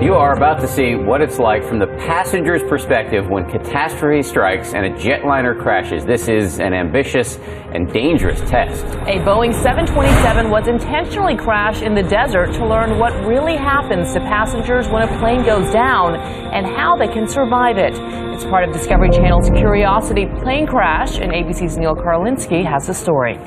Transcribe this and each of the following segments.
You are about to see what it's like from the passenger's perspective when catastrophe strikes and a jetliner crashes. This is an ambitious and dangerous test. A Boeing 727 was intentionally crashed in the desert to learn what really happens to passengers when a plane goes down and how they can survive it. It's part of Discovery Channel's Curiosity plane crash, and ABC's Neil Karlinski has the story.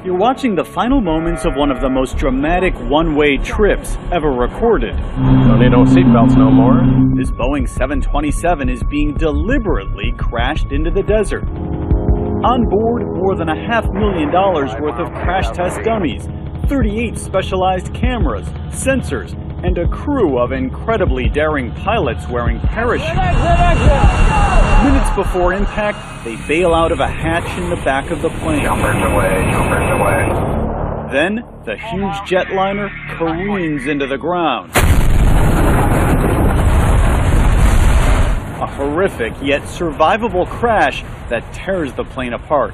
You're watching the final moments of one of the most dramatic one-way trips ever recorded. Don't need no seatbelts no more. This Boeing 727 is being deliberately crashed into the desert. On board, more than $500,000 worth of crash test dummies, 38 specialized cameras, sensors, and a crew of incredibly daring pilots wearing parachutes. Minutes before impact, they bail out of a hatch in the back of the plane. Jumpers away, jumpers away. Then, the huge jetliner careens into the ground. A horrific yet survivable crash that tears the plane apart.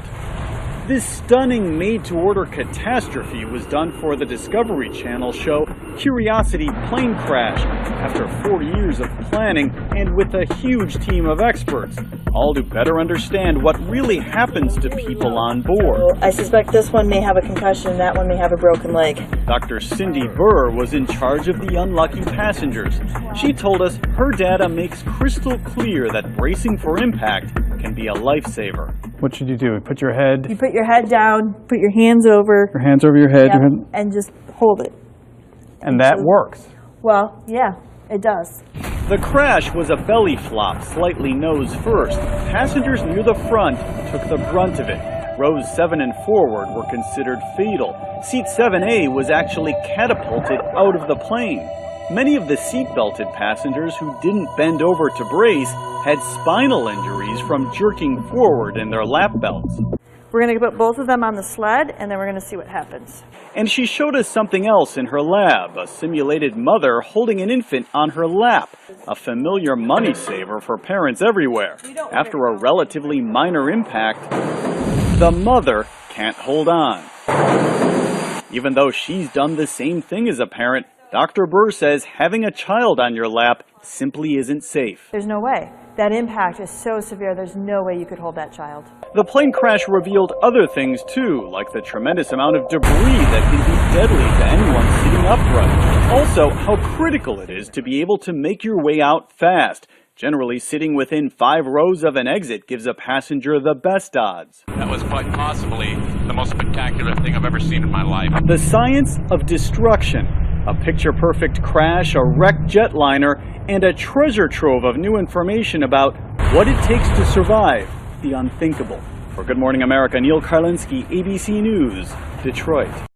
This stunning made-to-order catastrophe was done for the Discovery Channel show Curiosity Plane Crash after 40 years of planning and with a huge team of experts, all to better understand what really happens to people on board. I suspect this one may have a concussion and that one may have a broken leg. Dr. Cindy Burr was in charge of the unlucky passengers. She told us her data makes crystal clear that bracing for impact can be a lifesaver. What should you do? Put your head, You put your head down, put your hands over, your hands over your head, yep, and just hold it. and that works. Well, yeah, it does. The crash was a belly flop, slightly nose first. Passengers near the front took the brunt of it. Rows 7 and forward were considered fatal. Seat 7A was actually catapulted out of the plane. Many of the seat-belted passengers who didn't bend over to brace had spinal injuries from jerking forward in their lap belts. We're going to put both of them on the sled and then we're going to see what happens. And she showed us something else in her lab, a simulated mother holding an infant on her lap, a familiar money saver for parents everywhere. After a relatively minor impact, the mother can't hold on. Even though she's done the same thing as a parent, Dr. Burr says having a child on your lap simply isn't safe. There's no way. That impact is so severe, there's no way you could hold that child. The plane crash revealed other things too, like the tremendous amount of debris that can be deadly to anyone sitting upright. Also, how critical it is to be able to make your way out fast. Generally, sitting within 5 rows of an exit gives a passenger the best odds. That was quite possibly the most spectacular thing I've ever seen in my life. The science of destruction. A picture-perfect crash, a wrecked jetliner, and a treasure trove of new information about what it takes to survive the unthinkable. For Good Morning America, Neil Karlinski, ABC News, Detroit.